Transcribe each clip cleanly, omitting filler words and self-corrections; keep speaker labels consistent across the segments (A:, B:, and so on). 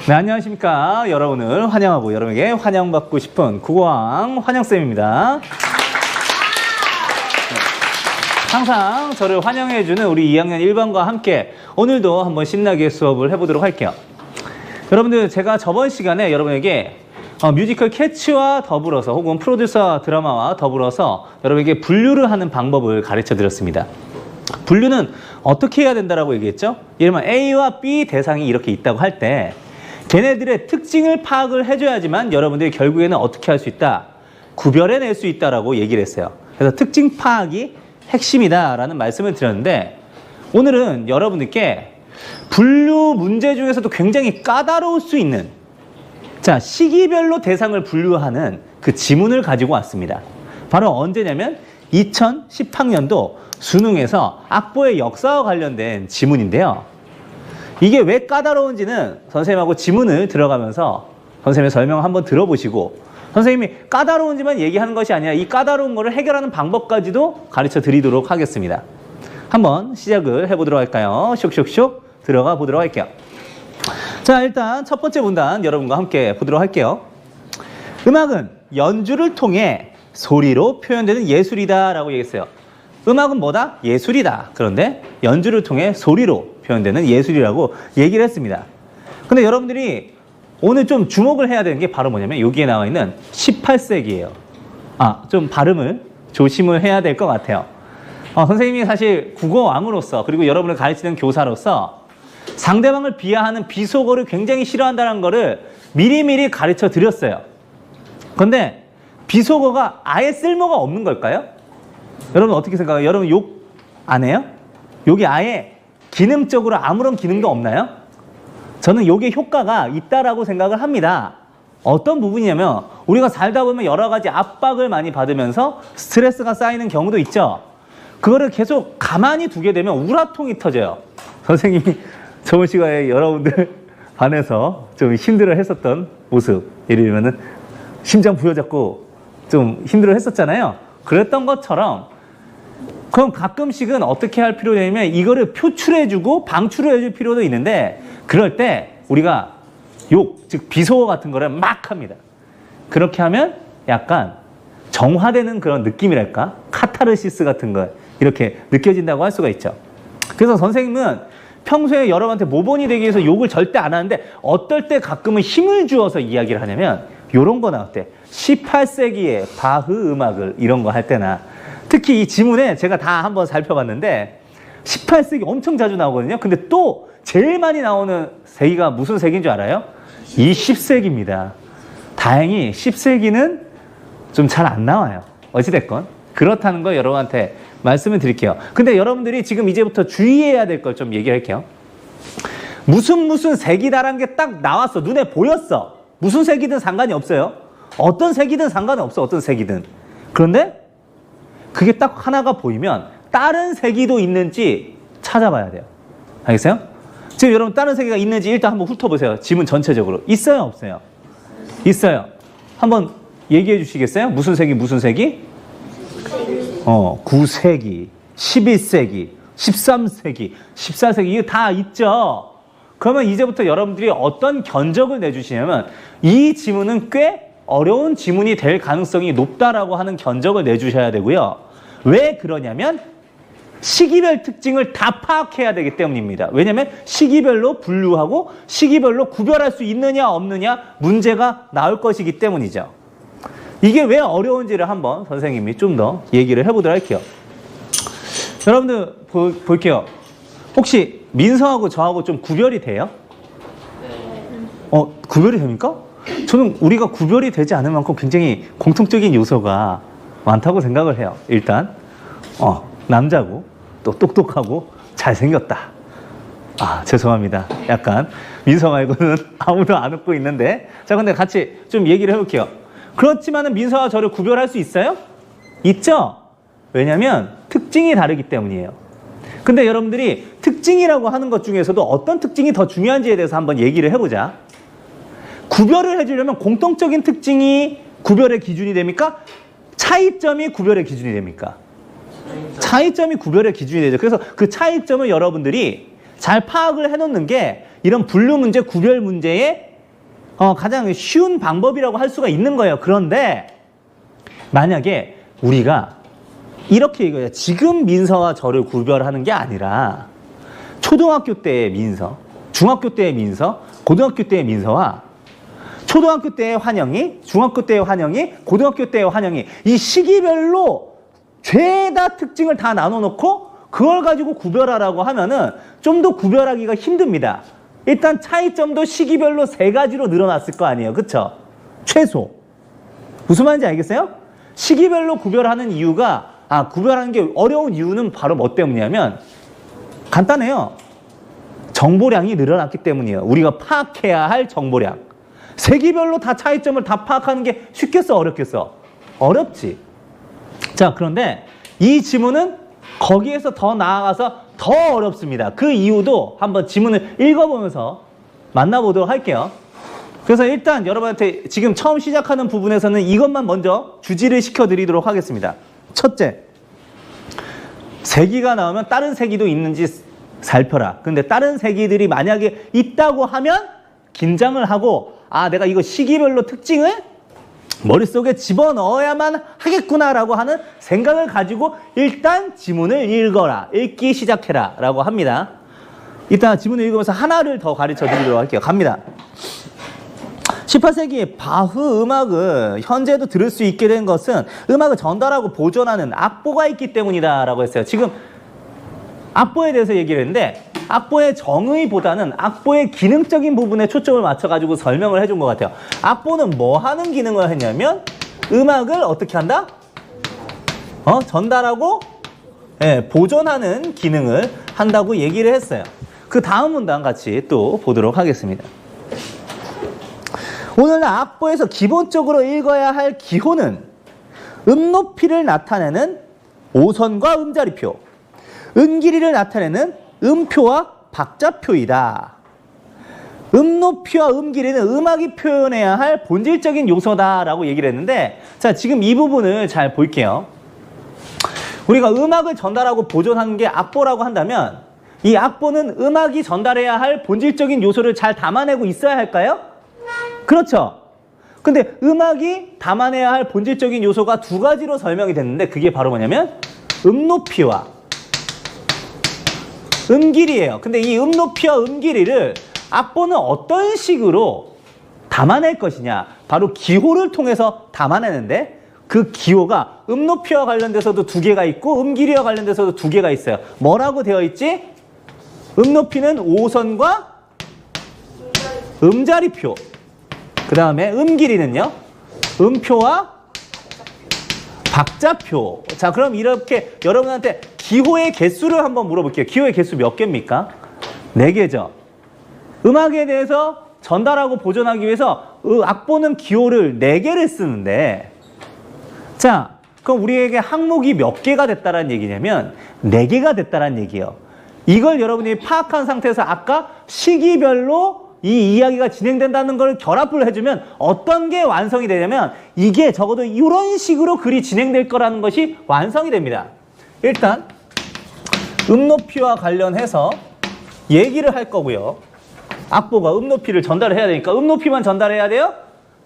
A: 네, 안녕하십니까. 여러분을 환영하고 여러분에게 환영받고 싶은 국어왕 환영쌤입니다. 항상 저를 환영해주는 우리 2학년 1반과 함께 오늘도 한번 신나게 수업을 해보도록 할게요. 여러분들, 제가 저번 시간에 여러분에게 뮤지컬 캐치와 더불어서 혹은 프로듀서 드라마와 더불어서 여러분에게 분류를 하는 방법을 가르쳐 드렸습니다. 분류는 어떻게 해야 된다라고 얘기했죠? 예를 들면 A와 B 대상이 이렇게 있다고 할 때 걔네들의 특징을 파악을 해줘야지만 여러분들이 결국에는 어떻게 할 수 있다? 구별해낼 수 있다라고 얘기를 했어요. 그래서 특징 파악이 핵심이다라는 말씀을 드렸는데, 오늘은 여러분들께 분류 문제 중에서도 굉장히 까다로울 수 있는, 자, 시기별로 대상을 분류하는 그 지문을 가지고 왔습니다. 바로 언제냐면 2010학년도 수능에서 악보의 역사와 관련된 지문인데요. 이게 왜 까다로운지는 선생님하고 지문을 들어가면서 선생님의 설명 한번 들어보시고, 선생님이 까다로운지만 얘기하는 것이 아니라 이 까다로운 거를 해결하는 방법까지도 가르쳐 드리도록 하겠습니다. 한번 시작을 해보도록 할까요? 슉슉슉 들어가 보도록 할게요. 자, 일단 첫 번째 문단 여러분과 함께 보도록 할게요. 음악은 연주를 통해 소리로 표현되는 예술이다 라고 얘기했어요. 음악은 뭐다? 예술이다. 그런데 연주를 통해 소리로 표현되는 예술이라고 얘기를 했습니다. 근데 여러분들이 오늘 좀 주목을 해야 되는 게 바로 뭐냐면 여기에 나와 있는 18세기예요. 좀 발음을 조심을 해야 될 것 같아요. 선생님이 사실 국어왕으로서 그리고 여러분을 가르치는 교사로서 상대방을 비하하는 비속어를 굉장히 싫어한다는 거를 미리미리 가르쳐 드렸어요. 그런데 비속어가 아예 쓸모가 없는 걸까요? 여러분 어떻게 생각해요? 여러분 욕 안 해요? 욕이 아예 기능적으로 아무런 기능도 없나요? 저는 욕의 효과가 있다라고 생각을 합니다. 어떤 부분이냐면 우리가 살다 보면 여러 가지 압박을 많이 받으면서 스트레스가 쌓이는 경우도 있죠. 그거를 계속 가만히 두게 되면 우라통이 터져요. 선생님이 저번 시간에 여러분들 반에서 좀 힘들어 했었던 모습, 예를 들면은 심장 부여잡고 좀 힘들어 했었잖아요. 그랬던 것처럼 그럼 가끔씩은 어떻게 할 필요가 있냐면 이거를 표출해주고 방출을 해줄 필요도 있는데, 그럴 때 우리가 욕, 즉 비속어 같은 거를 막 합니다. 그렇게 하면 약간 정화되는 그런 느낌이랄까? 카타르시스 같은 거 이렇게 느껴진다고 할 수가 있죠. 그래서 선생님은 평소에 여러분한테 모범이 되기 위해서 욕을 절대 안 하는데 어떨 때 가끔은 힘을 주어서 이야기를 하냐면 이런 거 나올 때 18세기의 바흐 음악을 이런 거 할 때나, 특히 이 지문에 제가 다 한번 살펴봤는데 18세기 엄청 자주 나오거든요. 근데 또 제일 많이 나오는 세기가 무슨 세기인 줄 알아요? 20세기입니다. 다행히 10세기는 좀 잘 안 나와요. 어찌됐건 그렇다는 거 여러분한테 말씀을 드릴게요. 근데 여러분들이 지금 이제부터 주의해야 될 걸 좀 얘기할게요. 무슨 세기다라는 게 딱 나왔어. 눈에 보였어. 무슨 세기든 상관이 없어요. 어떤 세기든 상관이 없어. 어떤 세기든. 그런데 그게 딱 하나가 보이면 다른 세기도 있는지 찾아봐야 돼요. 알겠어요? 지금 여러분 다른 세기가 있는지 일단 한번 훑어보세요. 지문 전체적으로. 있어요? 없어요? 있어요. 한번 얘기해 주시겠어요? 무슨 세기? 9세기, 11세기, 13세기, 14세기 이거 다 있죠? 그러면 이제부터 여러분들이 어떤 견적을 내주시냐면 이 지문은 꽤 어려운 지문이 될 가능성이 높다라고 하는 견적을 내주셔야 되고요. 왜 그러냐면 시기별 특징을 다 파악해야 되기 때문입니다. 왜냐하면 시기별로 분류하고 시기별로 구별할 수 있느냐 없느냐 문제가 나올 것이기 때문이죠. 이게 왜 어려운지를 한번 선생님이 좀 더 얘기를 해보도록 할게요. 여러분들 볼게요. 혹시 민서하고 저하고 좀 구별이 돼요? 구별이 됩니까? 저는 우리가 구별이 되지 않을 만큼 굉장히 공통적인 요소가 많다고 생각을 해요. 일단 남자고 또 똑똑하고 잘생겼다. 죄송합니다. 약간 민서 말고는 아무도 안 웃고 있는데, 자, 근데 같이 좀 얘기를 해볼게요. 그렇지만은 민서와 저를 구별할 수 있어요? 있죠? 왜냐면 특징이 다르기 때문이에요. 근데 여러분들이 특징이라고 하는 것 중에서도 어떤 특징이 더 중요한지에 대해서 한번 얘기를 해보자. 구별을 해주려면 공통적인 특징이 구별의 기준이 됩니까? 차이점이 구별의 기준이 됩니까? 차이점이 구별의 기준이 되죠. 그래서 그 차이점을 여러분들이 잘 파악을 해놓는 게 이런 분류 문제, 구별 문제의 가장 쉬운 방법이라고 할 수가 있는 거예요. 그런데 만약에 우리가 이렇게 이거예요. 지금 민서와 저를 구별하는 게 아니라 초등학교 때의 민서, 중학교 때의 민서, 고등학교 때의 민서와 초등학교 때의 환영이, 중학교 때의 환영이, 고등학교 때의 환영이 이 시기별로 죄다 특징을 다 나눠놓고 그걸 가지고 구별하라고 하면은 좀 더 구별하기가 힘듭니다. 일단 차이점도 시기별로 3가지로 늘어났을 거 아니에요. 그쵸? 최소. 무슨 말인지 알겠어요? 시기별로 구별하는 이유가, 구별하는 게 어려운 이유는 바로 뭐 때문이냐면 간단해요. 정보량이 늘어났기 때문이에요. 우리가 파악해야 할 정보량. 세기별로 다 차이점을 다 파악하는 게 쉽겠어, 어렵겠어? 어렵지. 자, 그런데 이 지문은 거기에서 더 나아가서 더 어렵습니다. 그 이유도 한번 지문을 읽어보면서 만나보도록 할게요. 그래서 일단 여러분한테 지금 처음 시작하는 부분에서는 이것만 먼저 주지를 시켜드리도록 하겠습니다. 첫째, 세기가 나오면 다른 세기도 있는지 살펴라. 근데 다른 세기들이 만약에 있다고 하면 긴장을 하고 내가 이거 시기별로 특징을 머릿속에 집어넣어야만 하겠구나라고 하는 생각을 가지고 일단 지문을 읽어라. 읽기 시작해라 라고 합니다. 이따 지문을 읽으면서 하나를 더 가르쳐 드리도록 할게요. 갑니다. 18세기의 바흐 음악을 현재도 들을 수 있게 된 것은 음악을 전달하고 보존하는 악보가 있기 때문이다 라고 했어요. 지금 악보에 대해서 얘기를 했는데 악보의 정의보다는 악보의 기능적인 부분에 초점을 맞춰가지고 설명을 해준 것 같아요. 악보는 뭐 하는 기능을 했냐면 음악을 어떻게 한다? 전달하고 보존하는 기능을 한다고 얘기를 했어요. 그 다음 문단 같이 또 보도록 하겠습니다. 오늘날 악보에서 기본적으로 읽어야 할 기호는 높이를 나타내는 오선과 음자리표, 길이를 나타내는 음표와 박자표이다. 높이와 길이는 음악이 표현해야 할 본질적인 요소다라고 얘기를 했는데, 자, 지금 이 부분을 잘 볼게요. 우리가 음악을 전달하고 보존하는 게 악보라고 한다면 이 악보는 음악이 전달해야 할 본질적인 요소를 잘 담아내고 있어야 할까요? 그렇죠. 근데 음악이 담아내야 할 본질적인 요소가 2가지로 설명이 됐는데 그게 바로 뭐냐면 높이와 길이에요. 근데 이 높이와 길이를 악보는 어떤 식으로 담아낼 것이냐, 바로 기호를 통해서 담아내는데 그 기호가 높이와 관련돼서도 2개가 있고 길이와 관련돼서도 2개가 있어요. 뭐라고 되어 있지? 높이는 오선과 음자리표, 그 다음에 길이는요 음표와 박자표. 자, 그럼 이렇게 여러분한테 기호의 개수를 한번 물어볼게요. 기호의 개수 몇 개입니까? 4개죠. 음악에 대해서 전달하고 보존하기 위해서 악보는 기호를 4개를 쓰는데, 자, 그럼 우리에게 항목이 몇 개가 됐다는 얘기냐면 4개가 됐다는 얘기예요. 이걸 여러분이 파악한 상태에서 아까 시기별로 이 이야기가 진행된다는 걸 결합을 해주면 어떤 게 완성이 되냐면 이게 적어도 이런 식으로 글이 진행될 거라는 것이 완성이 됩니다. 일단 높이와 관련해서 얘기를 할 거고요. 악보가 높이를 전달해야 되니까 높이만 전달해야 돼요?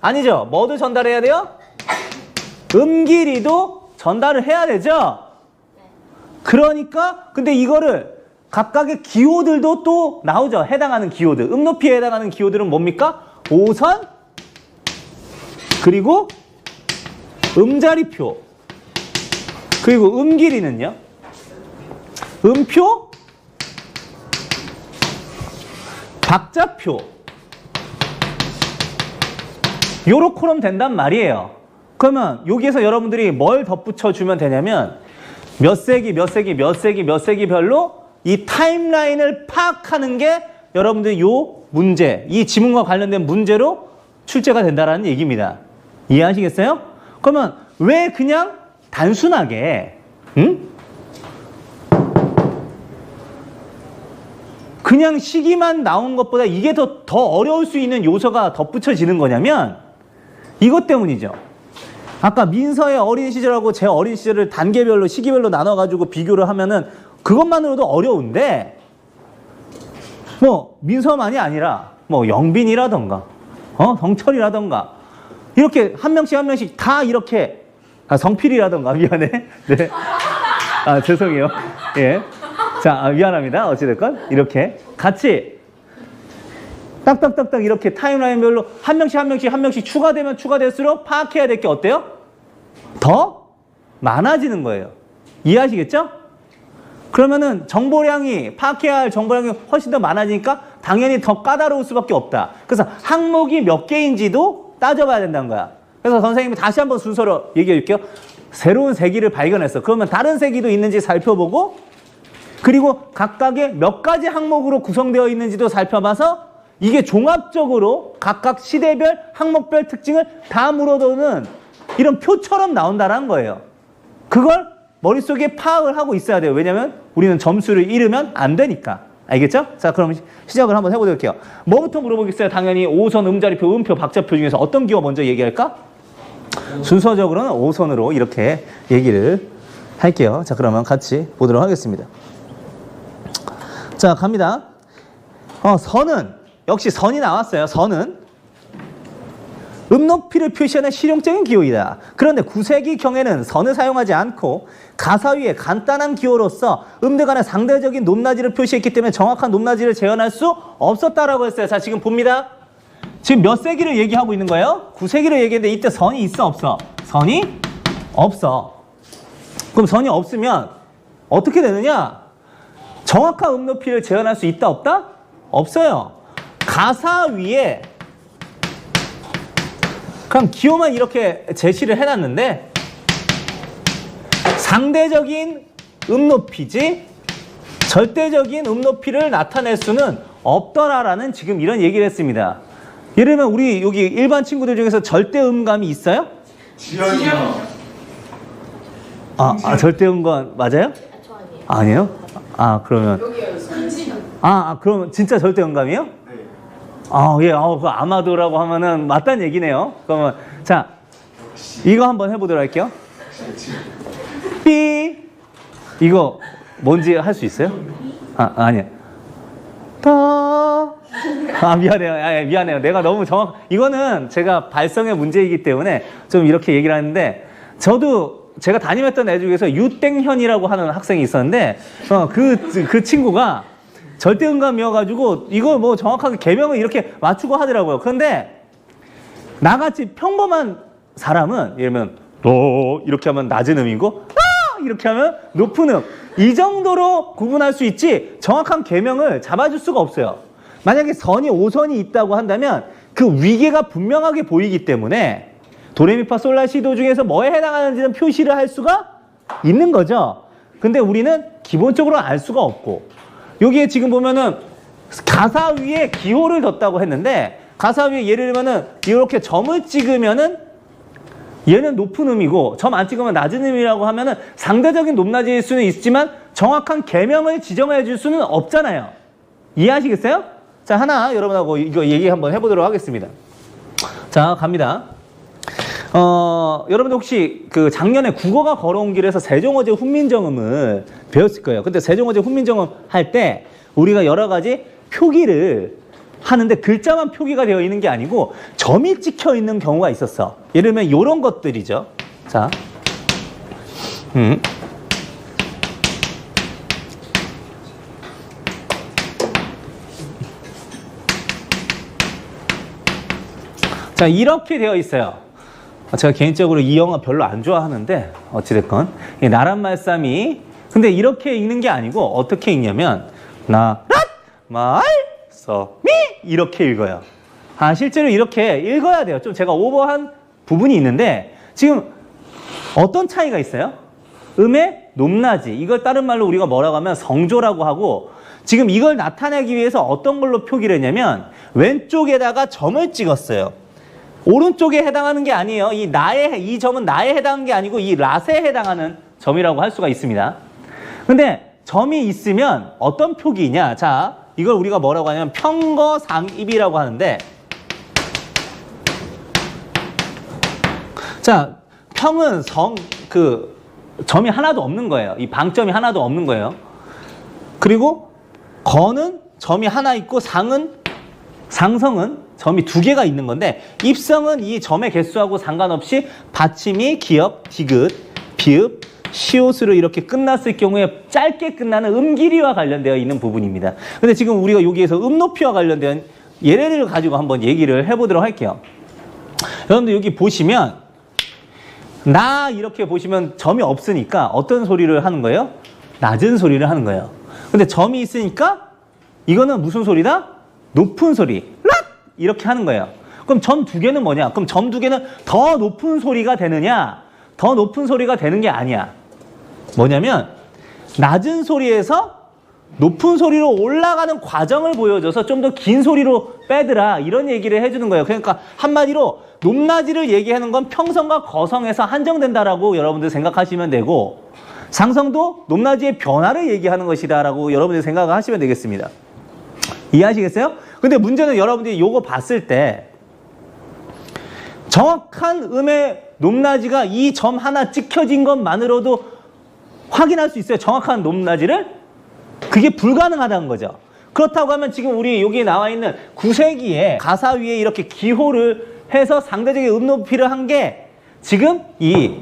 A: 아니죠. 뭐도 전달해야 돼요? 길이도 전달을 해야 되죠. 그러니까 근데 이거를 각각의 기호들도 또 나오죠. 해당하는 기호들. 높이에 해당하는 기호들은 뭡니까? 오선, 그리고 음자리표, 그리고 길이는요 음표, 박자표. 요렇게는 된단 말이에요. 그러면 여기에서 여러분들이 뭘 덧붙여 주면 되냐면 몇 세기, 몇 세기, 몇 세기, 몇 세기별로 이 타임라인을 파악하는 게 여러분들 요 문제, 이 지문과 관련된 문제로 출제가 된다는 얘기입니다. 이해하시겠어요? 그러면 왜 그냥 단순하게 그냥 시기만 나온 것보다 이게 더 어려울 수 있는 요소가 덧붙여지는 거냐면 이것 때문이죠. 아까 민서의 어린 시절하고 제 어린 시절을 단계별로 시기별로 나눠가지고 비교를 하면은 그것만으로도 어려운데 뭐 민서만이 아니라 뭐 영빈이라던가 성철이라던가 이렇게 한 명씩 다 이렇게 성필이라던가 미안해. 네. 죄송해요. 예. 자, 미안합니다. 어찌됐건 이렇게 같이 딱딱딱딱 이렇게 타임라인별로 한 명씩 추가되면 추가될수록 파악해야 될 게 어때요? 더 많아지는 거예요. 이해하시겠죠? 그러면은 파악해야 할 정보량이 훨씬 더 많아지니까 당연히 더 까다로울 수밖에 없다. 그래서 항목이 몇 개인지도 따져봐야 된다는 거야. 그래서 선생님이 다시 한번 순서로 얘기해 줄게요. 새로운 세기를 발견했어. 그러면 다른 세기도 있는지 살펴보고, 그리고 각각의 몇 가지 항목으로 구성되어 있는지도 살펴봐서 이게 종합적으로 각각 시대별, 항목별 특징을 다 물어두는 이런 표처럼 나온다는 거예요. 그걸 머릿속에 파악을 하고 있어야 돼요. 왜냐면 우리는 점수를 잃으면 안 되니까. 알겠죠? 자, 그럼 시작을 한번 해보도록 할게요. 뭐부터 물어보겠어요? 당연히 5선, 음자리표, 음표, 박자표 중에서 어떤 기호 먼저 얘기할까? 순서적으로는 5선으로 이렇게 얘기를 할게요. 자, 그러면 같이 보도록 하겠습니다. 자, 갑니다. 선은, 역시 선이 나왔어요. 선은 음높이를 표시하는 실용적인 기호이다. 그런데 9세기 경에는 선을 사용하지 않고 가사 위에 간단한 기호로서 음들 간의 상대적인 높낮이를 표시했기 때문에 정확한 높낮이를 재현할 수 없었다라고 했어요. 자, 지금 봅니다. 지금 몇 세기를 얘기하고 있는 거예요? 9세기를 얘기했는데 이때 선이 있어, 없어? 선이 없어. 그럼 선이 없으면 어떻게 되느냐? 정확한 음높이를 재현할 수 있다, 없다? 없어요. 가사 위에 그럼 기호만 이렇게 제시를 해놨는데 상대적인 음높이지 절대적인 음높이를 나타낼 수는 없더라라는 지금 이런 얘기를 했습니다. 예를 들면 우리 여기 일반 친구들 중에서 절대음감이 있어요?
B: 지연이요.
A: 절대음감 맞아요? 아니에요? 그러면 그러면 진짜 절대음감이에요? 네. 예, 그 아마도라고 하면은 맞다는 얘기네요. 그러면 자, 이거 한번 해보도록 할게요. 삐 이거 뭔지 할 수 있어요? 아니야. 미안해요. 미안해요. 내가 너무 이거는 제가 발성의 문제이기 때문에 좀 이렇게 얘기를 하는데, 저도 제가 담임했던 애 중에서 유땡현이라고 하는 학생이 있었는데, 그 친구가 절대음감이어가지고 이걸 뭐 정확하게 개명을 이렇게 맞추고 하더라고요. 그런데 나같이 평범한 사람은 예를 들면 도 이렇게 하면 낮은 음이고 이렇게 하면 높은 음, 이 정도로 구분할 수 있지 정확한 개명을 잡아줄 수가 없어요. 만약에 선이 5선이 있다고 한다면 그 위계가 분명하게 보이기 때문에 도레미파솔라시도 중에서 뭐에 해당하는지는 표시를 할 수가 있는 거죠. 근데 우리는 기본적으로 알 수가 없고, 여기에 지금 보면은 가사 위에 기호를 뒀다고 했는데, 가사 위에 예를 들면은 이렇게 점을 찍으면은 얘는 높은 음이고 점 안 찍으면 낮은 음이라고 하면은 상대적인 높낮이일 수는 있지만 정확한 개명을 지정해 줄 수는 없잖아요. 이해하시겠어요? 자, 하나 여러분하고 이거 얘기 한번 해보도록 하겠습니다. 자, 갑니다. 여러분들 혹시 그 작년에 국어가 걸어온 길에서 세종어제 훈민정음을 배웠을 거예요. 근데 세종어제 훈민정음 할 때 우리가 여러 가지 표기를 하는데 글자만 표기가 되어 있는 게 아니고 점이 찍혀 있는 경우가 있었어. 예를 들면 이런 것들이죠. 자, 자, 이렇게 되어 있어요. 제가 개인적으로 이 영화 별로 안 좋아하는데 어찌됐건 이 나란 말씀이, 근데 이렇게 읽는 게 아니고 어떻게 읽냐면 나랏 말 서 미 이렇게 읽어요. 실제로 이렇게 읽어야 돼요. 좀 제가 오버한 부분이 있는데 지금 어떤 차이가 있어요? 음의 높낮이, 이걸 다른 말로 우리가 뭐라고 하면 성조라고 하고, 지금 이걸 나타내기 위해서 어떤 걸로 표기를 했냐면 왼쪽에다가 점을 찍었어요. 오른쪽에 해당하는 게 아니에요. 이 점은 나에 해당하는 게 아니고 이 랏에 해당하는 점이라고 할 수가 있습니다. 근데 점이 있으면 어떤 표기냐? 자, 이걸 우리가 뭐라고 하냐면 평거상입이라고 하는데, 자, 평은 점이 하나도 없는 거예요. 이 방점이 하나도 없는 거예요. 그리고 거는 점이 하나 있고 상성은 점이 두 개가 있는 건데 입성은 이 점의 개수하고 상관없이 받침이 기역, 디귿, 비읍, 시옷으로 이렇게 끝났을 경우에 짧게 끝나는 음길이와 관련되어 있는 부분입니다. 근데 지금 우리가 여기에서 음높이와 관련된 예를 가지고 한번 얘기를 해보도록 할게요. 여러분들 여기 보시면 나 이렇게 보시면 점이 없으니까 어떤 소리를 하는 거예요? 낮은 소리를 하는 거예요. 근데 점이 있으니까 이거는 무슨 소리다? 높은 소리. 락! 이렇게 하는 거예요. 그럼 점 두 개는 뭐냐? 그럼 점 두 개는 더 높은 소리가 되느냐? 더 높은 소리가 되는 게 아니야. 뭐냐면 낮은 소리에서 높은 소리로 올라가는 과정을 보여줘서 좀 더 긴 소리로 빼더라 이런 얘기를 해주는 거예요. 그러니까 한마디로 높낮이를 얘기하는 건 평성과 거성에서 한정된다라고 여러분들 생각하시면 되고 상성도 높낮이의 변화를 얘기하는 것이다 라고 여러분들이 생각을 하시면 되겠습니다. 이해하시겠어요? 근데 문제는 여러분들이 이거 봤을 때 정확한 음의 높낮이가 이 점 하나 찍혀진 것만으로도 확인할 수 있어요. 정확한 높낮이를? 그게 불가능하다는 거죠. 그렇다고 하면 지금 우리 여기에 나와 있는 구세기에 가사 위에 이렇게 기호를 해서 상대적인 음 높이를 한 게 지금 이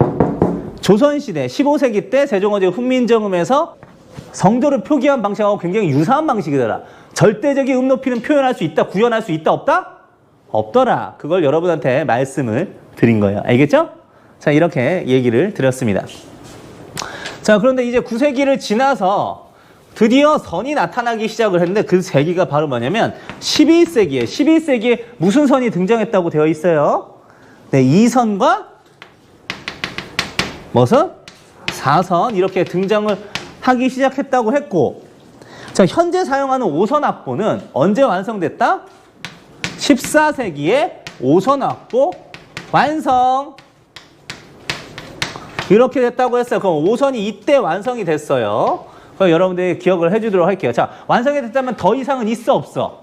A: 조선시대 15세기 때 세종어제 훈민정음에서 성조를 표기한 방식하고 굉장히 유사한 방식이더라. 절대적인 음 높이는 표현할 수 있다, 구현할 수 있다, 없다? 없더라. 그걸 여러분한테 말씀을 드린 거예요. 알겠죠? 자, 이렇게 얘기를 드렸습니다. 자, 그런데 이제 9세기를 지나서 드디어 선이 나타나기 시작을 했는데 그 세기가 바로 뭐냐면 11세기에 무슨 선이 등장했다고 되어 있어요? 네, 2선과 무슨? 4선 이렇게 등장을 하기 시작했다고 했고 자, 현재 사용하는 5선 악보는 언제 완성됐다? 14세기에 5선 악보 완성 이렇게 됐다고 했어요. 그럼 5선이 이때 완성이 됐어요. 그럼 여러분들이 기억을 해주도록 할게요. 자, 완성이 됐다면 더 이상은 있어 없어?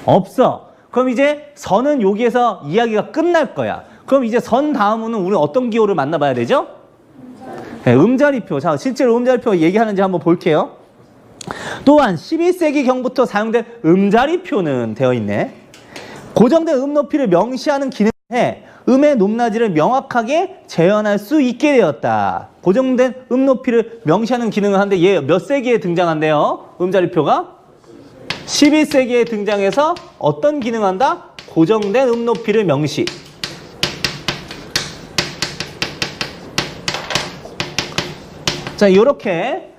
A: 없어. 그럼 이제 선은 여기에서 이야기가 끝날 거야. 그럼 이제 선 다음은 우리 어떤 기호를 만나봐야 되죠? 네, 음자리표. 자, 실제로 음자리표 얘기하는지 한번 볼게요. 또한 12세기경부터 사용된 음자리표는 되어 있네. 고정된 음 높이를 명시하는 기능에 음의 높낮이를 명확하게 재현할 수 있게 되었다. 고정된 음 높이를 명시하는 기능을 하는데 얘 몇 세기에 등장한대요? 음자리표가? 11세기에 등장해서 어떤 기능을 한다? 고정된 음 높이를 명시. 자, 이렇게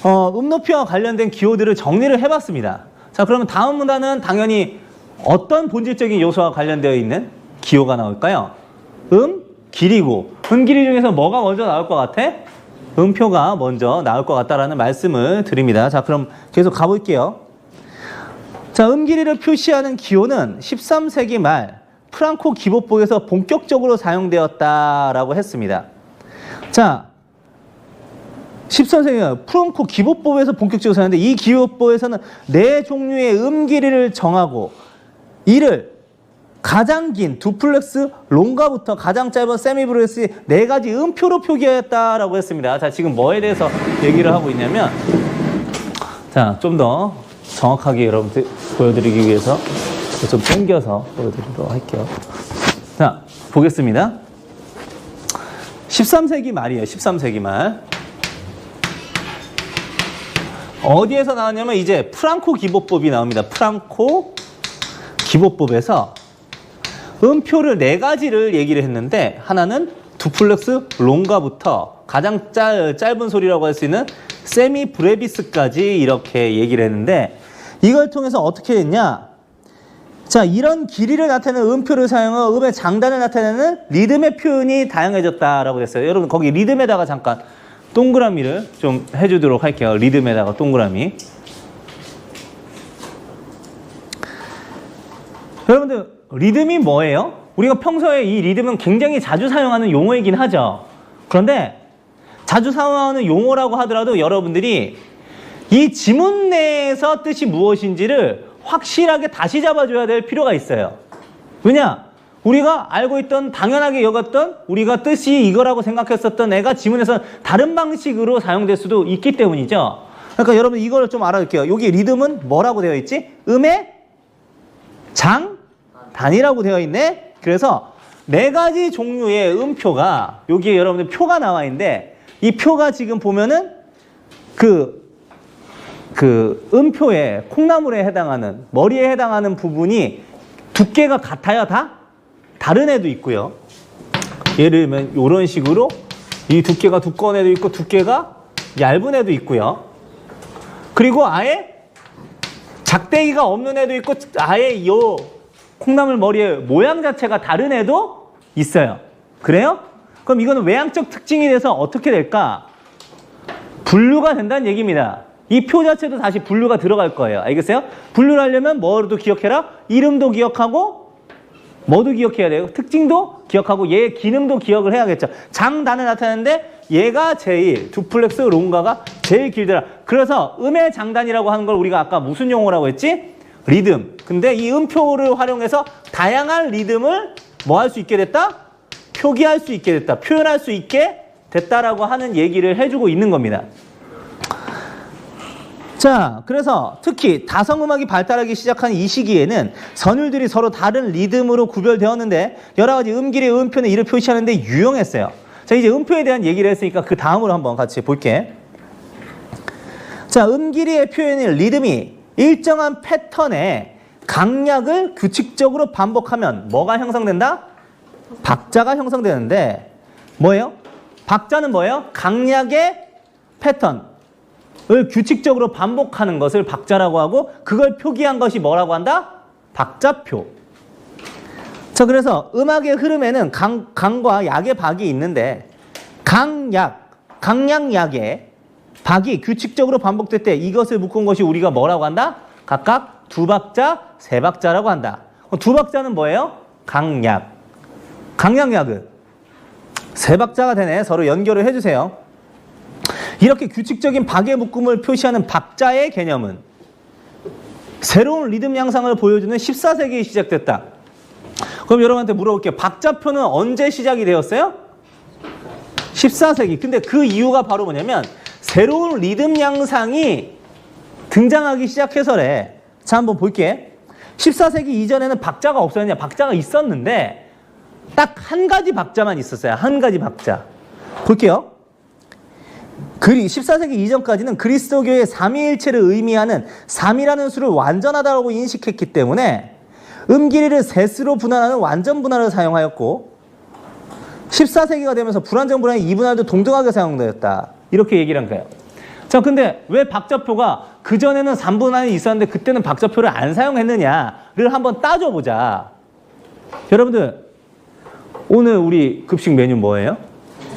A: 음 높이와 관련된 기호들을 정리를 해봤습니다. 자, 그러면 다음 문단은 당연히 어떤 본질적인 요소와 관련되어 있는 기호가 나올까요? 길이고 길이 중에서 뭐가 먼저 나올 것 같아? 음표가 먼저 나올 것 같다라는 말씀을 드립니다. 자, 그럼 계속 가볼게요. 자, 길이를 표시하는 기호는 13세기 말 프랑코 기법보에서 본격적으로 사용되었다라고 했습니다. 자, 13세기 프랑코 기법보에서 본격적으로 사용되는데 이 기법보에서는 4종류의 길이를 정하고 이를 가장 긴 두플렉스 롱가부터 가장 짧은 세미브레스 4가지 음표로 표기하였다라고 했습니다. 자, 지금 뭐에 대해서 얘기를 하고 있냐면 자, 좀 더 정확하게 여러분들 보여드리기 위해서 좀 당겨서 보여드리도록 할게요. 자, 보겠습니다. 13세기 말이에요. 13세기 말. 어디에서 나왔냐면 이제 프랑코 기법법이 나옵니다. 프랑코 기법법에서 음표를 4가지를 얘기를 했는데 하나는 두플렉스 롱가부터 가장 짧은 소리라고 할 수 있는 세미 브레비스까지 이렇게 얘기를 했는데 이걸 통해서 어떻게 했냐? 자, 이런 길이를 나타내는 음표를 사용해 음의 장단을 나타내는 리듬의 표현이 다양해졌다라고 했어요. 여러분 거기 리듬에다가 잠깐 동그라미를 좀 해주도록 할게요. 리듬에다가 동그라미. 여러분들 리듬이 뭐예요? 우리가 평소에 이 리듬은 굉장히 자주 사용하는 용어이긴 하죠. 그런데 자주 사용하는 용어라고 하더라도 여러분들이 이 지문 내에서 뜻이 무엇인지를 확실하게 다시 잡아줘야 될 필요가 있어요. 왜냐? 우리가 알고 있던 당연하게 여겼던 우리가 뜻이 이거라고 생각했었던 애가 지문에서 다른 방식으로 사용될 수도 있기 때문이죠. 그러니까 여러분 이걸 좀 알아둘게요. 여기 리듬은 뭐라고 되어 있지? 음의 단위라고 되어 있네. 그래서 네 가지 종류의 음표가 여기에 여러분들 표가 나와 있는데 이 표가 지금 보면은 그 음표의 콩나물에 해당하는 머리에 해당하는 부분이 두께가 같아요, 다? 다른 애도 있고요. 예를 들면 이런 식으로 이 두께가 두꺼운 애도 있고 두께가 얇은 애도 있고요. 그리고 아예 작대기가 없는 애도 있고 아예 이 콩나물 머리의 모양 자체가 다른 애도 있어요. 그래요? 그럼 이거는 외향적 특징이 돼서 어떻게 될까? 분류가 된다는 얘기입니다. 이 표 자체도 다시 분류가 들어갈 거예요. 알겠어요? 분류를 하려면 뭐도 기억해라? 이름도 기억하고 뭐도 기억해야 돼요? 특징도 기억하고 얘의 기능도 기억을 해야겠죠. 장단을 나타내는데 얘가 제일 두플렉스 롱가가 제일 길더라. 그래서 음의 장단이라고 하는 걸 우리가 아까 무슨 용어라고 했지? 리듬. 근데 이 음표를 활용해서 다양한 리듬을 뭐 할 수 있게 됐다? 표기할 수 있게 됐다. 표현할 수 있게 됐다라고 하는 얘기를 해주고 있는 겁니다. 자, 그래서 특히 다성음악이 발달하기 시작한 이 시기에는 선율들이 서로 다른 리듬으로 구별되었는데 여러 가지 음길의 음표는 이를 표시하는 데 유용했어요. 자, 이제 음표에 대한 얘기를 했으니까 그 다음으로 한번 같이 볼게. 자, 음길이의 표현인 리듬이 일정한 패턴의 강약을 규칙적으로 반복하면 뭐가 형성된다? 박자가 형성되는데 뭐예요? 박자는 뭐예요? 강약의 패턴. 을 규칙적으로 반복하는 것을 박자라고 하고 그걸 표기한 것이 뭐라고 한다? 박자표. 자, 그래서 음악의 흐름에는 강과 약의 박이 있는데 강약의 박이 규칙적으로 반복될 때 이것을 묶은 것이 우리가 뭐라고 한다? 각각 두 박자, 세 박자라고 한다. 두 박자는 뭐예요? 강약은 세 박자가 되네. 서로 연결을 해주세요. 이렇게 규칙적인 박의 묶음을 표시하는 박자의 개념은 새로운 리듬 양상을 보여주는 14세기에 시작됐다. 그럼 여러분한테 물어볼게요. 박자표는 언제 시작이 되었어요? 14세기. 근데 그 이유가 바로 뭐냐면 새로운 리듬 양상이 등장하기 시작해서래. 자, 한번 볼게. 14세기 이전에는 박자가 없었냐? 박자가 있었는데 딱 한 가지 박자만 있었어요. 한 가지 박자. 볼게요. 14세기 이전까지는 그리스도교의 삼위일체를 의미하는 3이라는 수를 완전하다고 인식했기 때문에 음길이를 셋으로 분할하는 완전 분할을 사용하였고 14세기가 되면서 불완전 분할인 2분할도 동등하게 사용되었다. 이렇게 얘기를 한 거예요. 자, 근데 왜 박자표가 그전에는 3분할이 있었는데 그때는 박자표를 안 사용했느냐를 한번 따져보자. 여러분들 오늘 우리 급식 메뉴 뭐예요?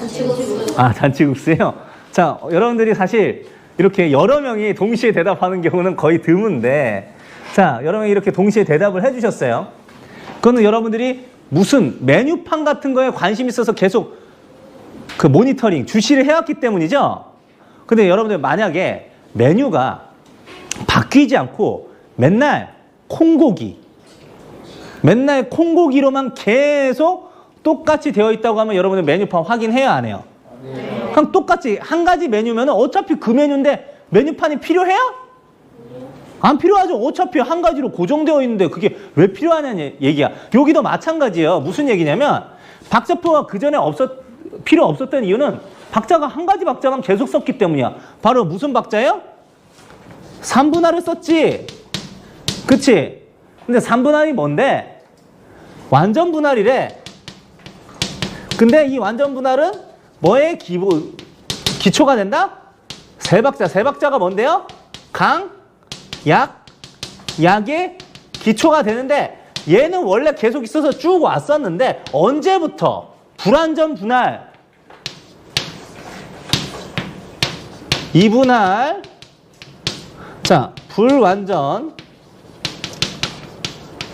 A: 잔치국수. 아, 잔치국수요? 자, 여러분들이 사실 이렇게 여러 명이 동시에 대답하는 경우는 거의 드문데 자, 여러 명이 이렇게 동시에 대답을 해주셨어요. 그거는 여러분들이 무슨 메뉴판 같은 거에 관심 있어서 계속 그 모니터링, 주시를 해왔기 때문이죠. 근데 여러분들 만약에 메뉴가 바뀌지 않고 맨날 콩고기로만 계속 똑같이 되어 있다고 하면 여러분들 메뉴판 확인해야 안 해요? 그냥 똑같이 한 가지 메뉴면 어차피 그 메뉴인데 메뉴판이 필요해요? 안 필요하죠. 어차피 한 가지로 고정되어 있는데 그게 왜 필요하냐는 얘기야. 여기도 마찬가지예요. 무슨 얘기냐면 박자표가 그전에 필요 없었던 이유는 박자가 한 가지 박자가 계속 썼기 때문이야. 바로 무슨 박자예요? 3분할을 썼지. 그치? 근데 3분할이 뭔데? 완전 분할이래. 근데 이 완전 분할은 뭐의 기초가 된다? 세 박자가 뭔데요? 약의 기초가 되는데 얘는 원래 계속 있어서 쭉 왔었는데 언제부터? 불완전 분할 2분할 자, 불완전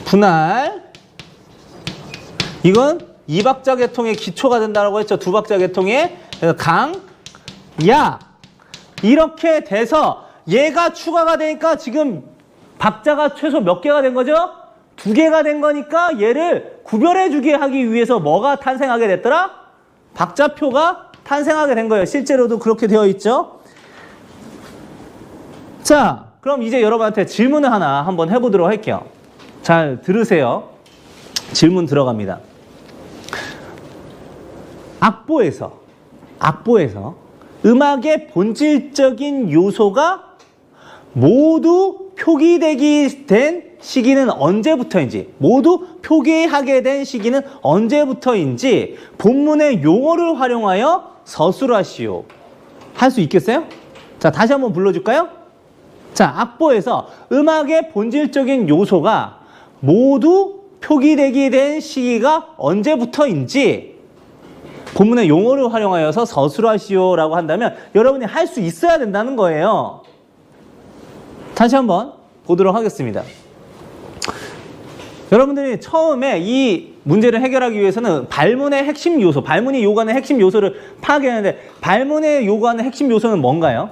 A: 분할 이건 2박자 계통의 기초가 된다고 했죠. 2박자 계통의 야 이렇게 돼서 얘가 추가가 되니까 지금 박자가 최소 몇 개가 된 거죠? 2개가 된 거니까 얘를 구별해 주게 하기 위해서 뭐가 탄생하게 됐더라? 박자표가 탄생하게 된 거예요. 실제로도 그렇게 되어 있죠. 자, 그럼 이제 여러분한테 질문을 하나 한번 해보도록 할게요. 잘 들으세요. 질문 들어갑니다. 악보에서 음악의 본질적인 요소가 모두 표기되게 된 시기는 언제부터인지, 모두 표기하게 된 시기는 언제부터인지 본문의 용어를 활용하여 서술하시오. 할 수 있겠어요? 자, 다시 한번 불러줄까요? 자, 악보에서 음악의 본질적인 요소가 모두 표기되게 된 시기가 언제부터인지 본문의 용어를 활용하여서 서술하시오라고 한다면 여러분이 할 수 있어야 된다는 거예요. 다시 한번 보도록 하겠습니다. 여러분들이 처음에 이 문제를 해결하기 위해서는 발문의 핵심 요소, 발문이 요구하는 핵심 요소를 파악해야 하는데, 발문에 요구하는 핵심 요소는 뭔가요?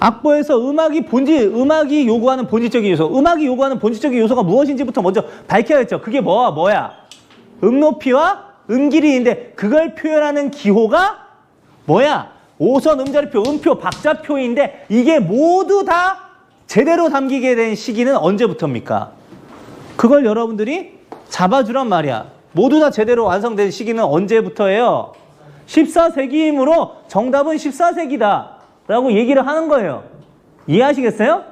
A: 악보에서 음악이 요구하는 본질적인 요소, 음악이 요구하는 본질적인 요소가 무엇인지부터 먼저 밝혀야겠죠. 그게 뭐야? 음높이와 음길이인데 그걸 표현하는 기호가 뭐야? 오선, 음자리표, 음표, 박자표인데 이게 모두 다 제대로 담기게 된 시기는 언제부터입니까? 그걸 여러분들이 잡아주란 말이야. 모두 다 제대로 완성된 시기는 언제부터예요? 14세기이므로 정답은 14세기다 라고 얘기를 하는 거예요. 이해하시겠어요?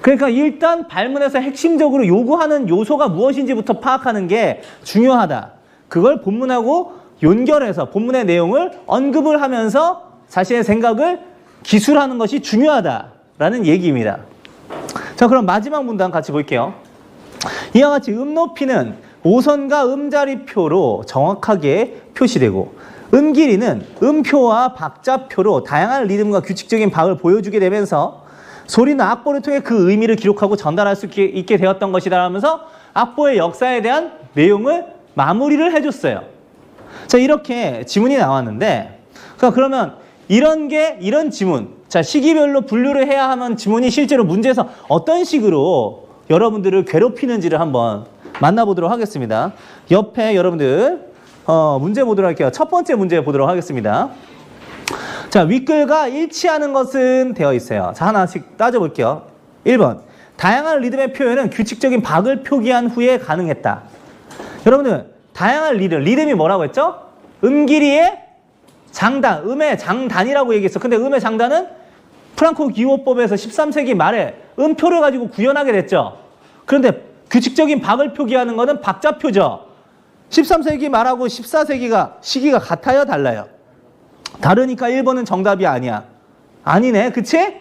A: 그러니까 일단 발문에서 핵심적으로 요구하는 요소가 무엇인지부터 파악하는 게 중요하다. 그걸 본문하고 연결해서 본문의 내용을 언급을 하면서 자신의 생각을 기술하는 것이 중요하다라는 얘기입니다. 자, 그럼 마지막 문단 같이 볼게요. 이와 같이 음높이는 오선과 음자리표로 정확하게 표시되고 음길이는 음표와 박자표로 다양한 리듬과 규칙적인 박을 보여주게 되면서 소리는 악보를 통해 그 의미를 기록하고 전달할 수 있게 되었던 것이다 하면서 악보의 역사에 대한 내용을 마무리를 해줬어요. 자, 이렇게 지문이 나왔는데, 그러면 이런 지문, 자, 시기별로 분류를 해야 하는 지문이 실제로 문제에서 어떤 식으로 여러분들을 괴롭히는지를 한번 만나보도록 하겠습니다. 옆에 여러분들 문제 보도록 할게요. 첫 번째 문제 보도록 하겠습니다. 자, 윗글과 일치하는 것은 되어 있어요. 자, 하나씩 따져볼게요. 1번, 다양한 리듬의 표현은 규칙적인 박을 표기한 후에 가능했다. 여러분들, 다양한 리듬이 뭐라고 했죠? 음길이의 장단, 음의 장단이라고 얘기했어. 근데 음의 장단은 프랑코 기호법에서 13세기 말에 음표를 가지고 구현하게 됐죠. 그런데 규칙적인 박을 표기하는 것은 박자표죠. 13세기 말하고 14세기가 시기가 같아요, 달라요? 다르니까 1번은 정답이 아니야. 아니네, 그치?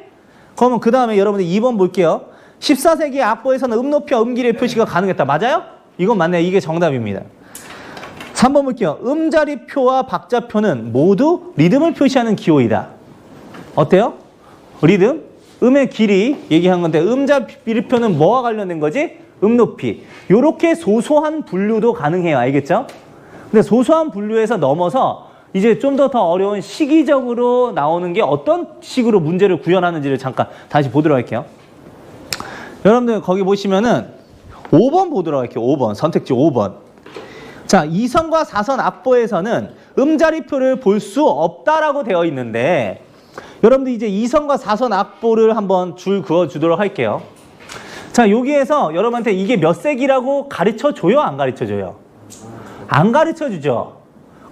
A: 그러면 그 다음에 여러분들 2번 볼게요. 14세기 악보에서는 음높이와 음길이의 표시가 가능했다. 맞아요? 이건 맞네요. 이게 정답입니다. 3번 볼게요. 음자리표와 박자표는 모두 리듬을 표시하는 기호이다. 어때요? 리듬? 음의 길이 얘기한 건데 음자리표는 뭐와 관련된 거지? 음높이. 요렇게 소소한 분류도 가능해요. 알겠죠? 근데 소소한 분류에서 넘어서 이제 좀 더 어려운 시기적으로 나오는 게 어떤 식으로 문제를 구현하는지를 잠깐 다시 보도록 할게요. 여러분들 거기 보시면은 5번 보도록 할게요. 5번. 선택지 5번. 자, 2선과 4선 악보에서는 음자리표를 볼 수 없다라고 되어 있는데 여러분들 이제 2선과 4선 악보를 한번 줄 그어주도록 할게요. 자, 여기에서 여러분한테 이게 몇 세기라고 가르쳐줘요? 안 가르쳐줘요? 안 가르쳐주죠.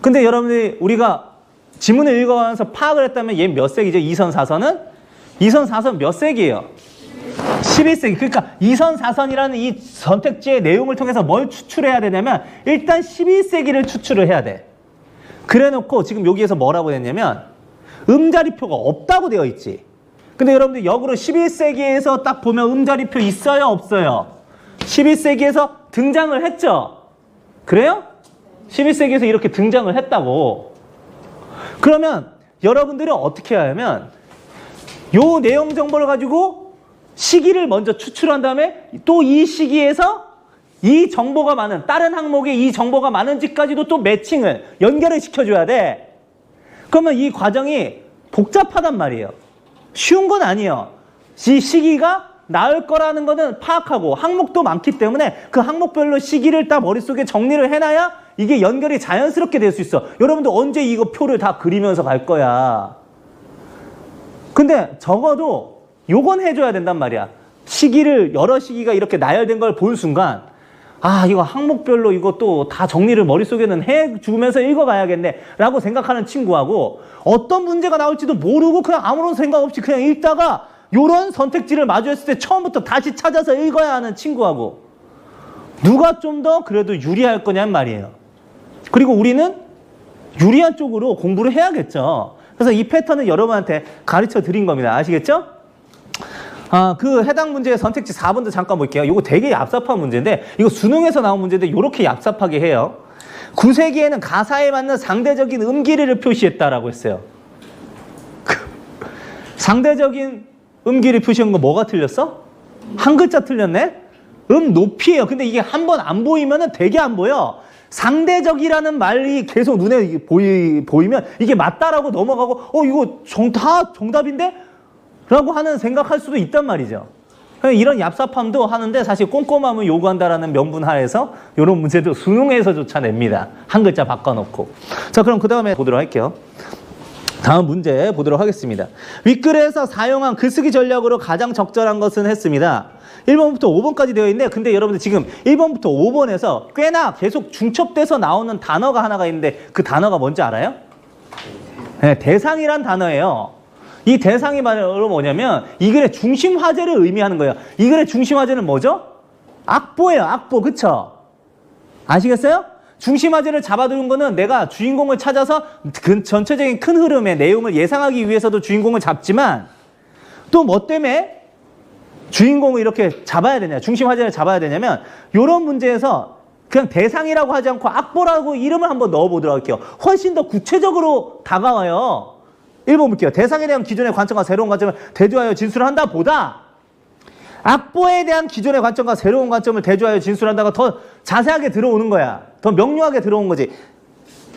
A: 근데 여러분들이 우리가 지문을 읽어가면서 파악을 했다면 얘 몇 세기죠? 2선, 4선은? 2선, 4선 몇 세기예요? 11세기. 그러니까 2선, 4선이라는 이 선택지의 내용을 통해서 뭘 추출해야 되냐면 일단 11세기를 추출을 해야 돼. 그래 놓고 지금 여기에서 뭐라고 했냐면 음자리표가 없다고 되어 있지. 근데 여러분들 역으로 11세기에서 딱 보면 음자리표 있어요? 없어요? 11세기에서 등장을 했죠? 그래요? 11세기에서 이렇게 등장을 했다고. 그러면 여러분들은 어떻게 해야 하면 요 내용 정보를 가지고 시기를 먼저 추출한 다음에 또 이 시기에서 이 정보가 많은 다른 항목에 이 정보가 많은지까지도 또 매칭을 연결을 시켜줘야 돼. 그러면 이 과정이 복잡하단 말이에요. 쉬운 건 아니에요. 이 시기가 나을 거라는 거는 파악하고 항목도 많기 때문에 그 항목별로 시기를 딱 머릿속에 정리를 해놔야 이게 연결이 자연스럽게 될 수 있어. 여러분들 언제 이거 표를 다 그리면서 갈 거야. 근데 적어도 요건 해줘야 된단 말이야. 시기를 여러 시기가 이렇게 나열된 걸 본 순간 아 이거 항목별로 이거 또 다 정리를 머릿속에는 해주면서 읽어봐야겠네 라고 생각하는 친구하고 어떤 문제가 나올지도 모르고 그냥 아무런 생각 없이 그냥 읽다가 요런 선택지를 마주했을 때 처음부터 다시 찾아서 읽어야 하는 친구하고 누가 좀 더 그래도 유리할 거냐는 말이에요. 그리고 우리는 유리한 쪽으로 공부를 해야겠죠. 그래서 이 패턴을 여러분한테 가르쳐 드린 겁니다. 아시겠죠? 그 해당 문제의 선택지 4번도 잠깐 볼게요. 이거 되게 얍삽한 문제인데 이거 수능에서 나온 문제인데 이렇게 얍삽하게 해요. 9세기에는 가사에 맞는 상대적인 음길이를 표시했다라고 했어요. 상대적인 음길이 표시한 거 뭐가 틀렸어? 한 글자 틀렸네? 높이에요. 근데 이게 한 번 안 보이면은 되게 안 보여. 상대적이라는 말이 계속 눈에 보이면 이게 맞다라고 넘어가고 이거 정답인데? 라고 하는 생각할 수도 있단 말이죠. 이런 얍삽함도 하는데 사실 꼼꼼함을 요구한다라는 명분 하에서 이런 문제도 수능에서조차 냅니다. 한 글자 바꿔놓고. 자, 그럼 그 다음에 보도록 할게요. 다음 문제 보도록 하겠습니다. 윗글에서 사용한 글쓰기 전략으로 가장 적절한 것은 했습니다. 1번부터 5번까지 되어 있는데 근데 여러분들 지금 1번부터 5번에서 꽤나 계속 중첩돼서 나오는 단어가 하나가 있는데 그 단어가 뭔지 알아요? 네, 대상이란 단어예요. 이 대상이 바로 뭐냐면 이 글의 중심 화제를 의미하는 거예요. 이 글의 중심 화제는 뭐죠? 악보예요. 악보. 그쵸? 아시겠어요? 중심 화제를 잡아두는 거는 내가 주인공을 찾아서 그 전체적인 큰 흐름의 내용을 예상하기 위해서도 주인공을 잡지만 또 뭐 때문에 주인공을 이렇게 잡아야 되냐, 중심 화제를 잡아야 되냐면 이런 문제에서 그냥 대상이라고 하지 않고 악보라고 이름을 한번 넣어보도록 할게요. 훨씬 더 구체적으로 다가와요. 1번 볼게요. 대상에 대한 기존의 관점과 새로운 관점을 대조하여 진술한다 보다 악보에 대한 기존의 관점과 새로운 관점을 대조하여 진술한다가 더 자세하게 들어오는 거야. 더 명료하게 들어온 거지.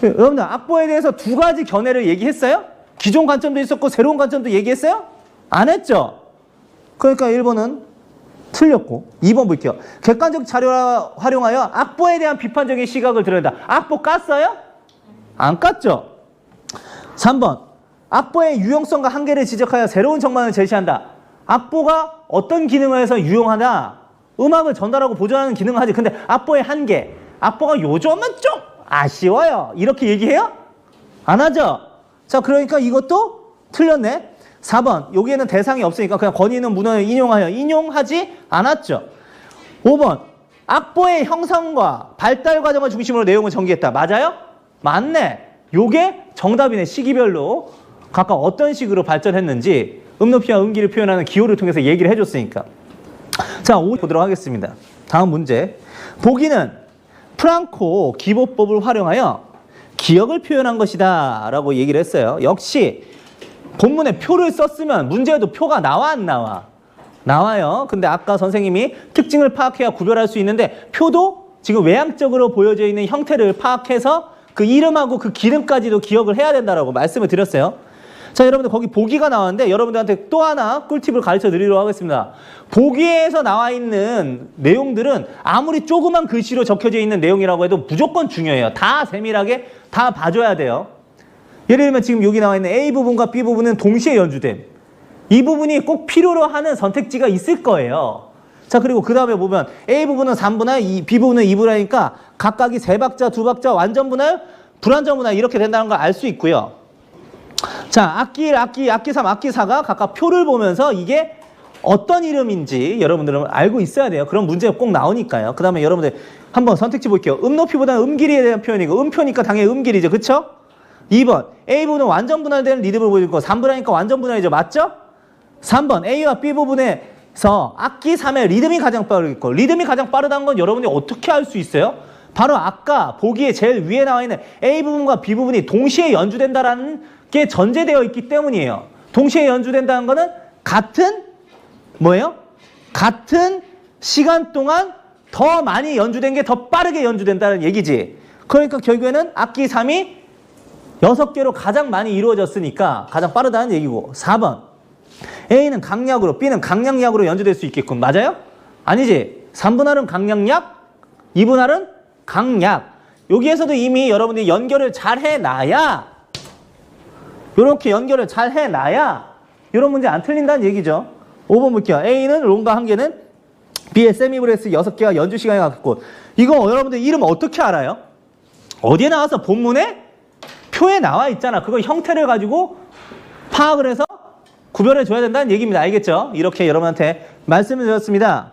A: 여러분들 악보에 대해서 두 가지 견해를 얘기했어요? 기존 관점도 있었고 새로운 관점도 얘기했어요? 안 했죠? 그러니까 1번은 틀렸고 2번 볼게요. 객관적 자료를 활용하여 악보에 대한 비판적인 시각을 드러낸다. 악보 깠어요? 안 깠죠? 3번 악보의 유용성과 한계를 지적하여 새로운 정만을 제시한다. 악보가 어떤 기능을 해서 유용하나 음악을 전달하고 보존하는 기능을 하지. 근데 악보의 한계, 악보가 요즘은 좀 아쉬워요. 이렇게 얘기해요? 안 하죠? 자, 그러니까 이것도 틀렸네. 4번 여기에는 대상이 없으니까 그냥 권위 있는 문헌을 인용하지 않았죠. 5번 악보의 형성과 발달 과정을 중심으로 내용을 전개했다. 맞아요? 맞네. 요게 정답이네. 시기별로 각각 어떤 식으로 발전했는지 음높이와 음기를 표현하는 기호를 통해서 얘기를 해줬으니까. 자, 5 보도록 하겠습니다. 다음 문제. 보기는 프랑코 기보법을 활용하여 기억을 표현한 것이다 라고 얘기를 했어요. 역시 본문에 표를 썼으면 문제에도 표가 나와 안 나와? 나와요. 근데 아까 선생님이 특징을 파악해야 구별할 수 있는데 표도 지금 외향적으로 보여져 있는 형태를 파악해서 그 이름하고 그 기능까지도 기억을 해야 된다라고 말씀을 드렸어요. 자, 여러분들 거기 보기가 나왔는데 여러분들한테 또 하나 꿀팁을 가르쳐 드리도록 하겠습니다. 보기에서 나와 있는 내용들은 아무리 조그만 글씨로 적혀져 있는 내용이라고 해도 무조건 중요해요. 다 세밀하게 다 봐줘야 돼요. 예를 들면 지금 여기 나와 있는 A 부분과 B 부분은 동시에 연주됨. 이 부분이 꼭 필요로 하는 선택지가 있을 거예요. 자, 그리고 그 다음에 보면 A 부분은 3분할, B 부분은 2분할이니까 각각이 3박자, 2박자, 완전 분할, 불완전 분할 이렇게 된다는 걸 알 수 있고요. 자, 악기 1, 악기 3, 악기 4가 각각 표를 보면서 이게 어떤 이름인지 여러분들은 알고 있어야 돼요. 그런 문제가 꼭 나오니까요. 그 다음에 여러분들 한번 선택지 볼게요. 음높이보다는 음길이에 대한 표현이고 음표니까 당연히 음길이죠. 그쵸? 2번 A 부분은 완전 분할되는 리듬을 보여줄 거 3분할이니까 완전 분할이죠. 맞죠? 3번 A와 B 부분에서 악기 3의 리듬이 가장 빠르겠고 리듬이 가장 빠르다는 건 여러분이 어떻게 알 수 있어요? 바로 아까 보기에 제일 위에 나와 있는 A 부분과 B 부분이 동시에 연주된다라는 게 전제되어 있기 때문이에요. 동시에 연주된다는 거는 같은 뭐예요? 같은 시간 동안 더 많이 연주된 게 더 빠르게 연주된다는 얘기지. 그러니까 결국에는 악기 3이 6개로 가장 많이 이루어졌으니까 가장 빠르다는 얘기고 4번 A는 강약으로 B는 강약약으로 연주될 수 있겠군. 맞아요? 아니지. 3분할은 강약약 2분할은 강약. 여기에서도 이미 여러분들이 연결을 잘 해놔야 이렇게 연결을 잘 해놔야 이런 문제 안 틀린다는 얘기죠. 5번 볼게요. A는 롱과 한계는 B의 세미브레스 6개와 연주 시간이 같고 이거 여러분들 이름 어떻게 알아요? 어디에 나와서 본문에 표에 나와 있잖아. 그거 형태를 가지고 파악을 해서 구별해 줘야 된다는 얘기입니다. 알겠죠? 이렇게 여러분한테 말씀을 드렸습니다.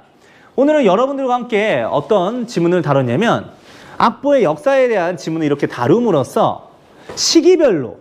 A: 오늘은 여러분들과 함께 어떤 지문을 다뤘냐면 악보의 역사에 대한 지문을 이렇게 다룸으로써 시기별로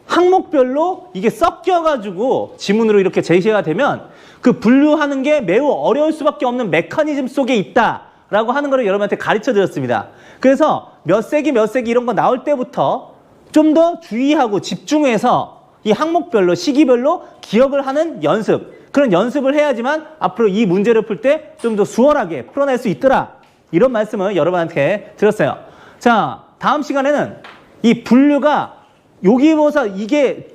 A: 항목별로 이게 섞여가지고 지문으로 이렇게 제시가 되면 그 분류하는 게 매우 어려울 수밖에 없는 메커니즘 속에 있다라고 하는 거를 여러분한테 가르쳐 드렸습니다. 그래서 몇 세기 이런 거 나올 때부터 좀 더 주의하고 집중해서 이 항목별로 시기별로 기억을 하는 연습, 그런 연습을 해야지만 앞으로 이 문제를 풀 때 좀 더 수월하게 풀어낼 수 있더라, 이런 말씀을 여러분한테 드렸어요. 자, 다음 시간에는 이 분류가 요기모사 이게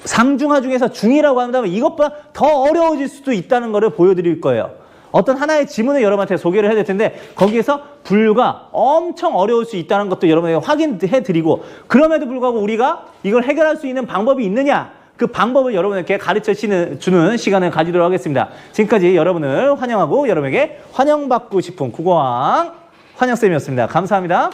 A: 상중하 중에서 중이라고 한다면 이것보다 더 어려워질 수도 있다는 것을 보여드릴 거예요. 어떤 하나의 지문을 여러분한테 소개를 해야 될 텐데 거기에서 분류가 엄청 어려울 수 있다는 것도 여러분에게 확인해 드리고, 그럼에도 불구하고 우리가 이걸 해결할 수 있는 방법이 있느냐, 그 방법을 여러분에게 가르쳐 주는 시간을 가지도록 하겠습니다. 지금까지 여러분을 환영하고 여러분에게 환영받고 싶은 국어왕 환영쌤이었습니다. 감사합니다.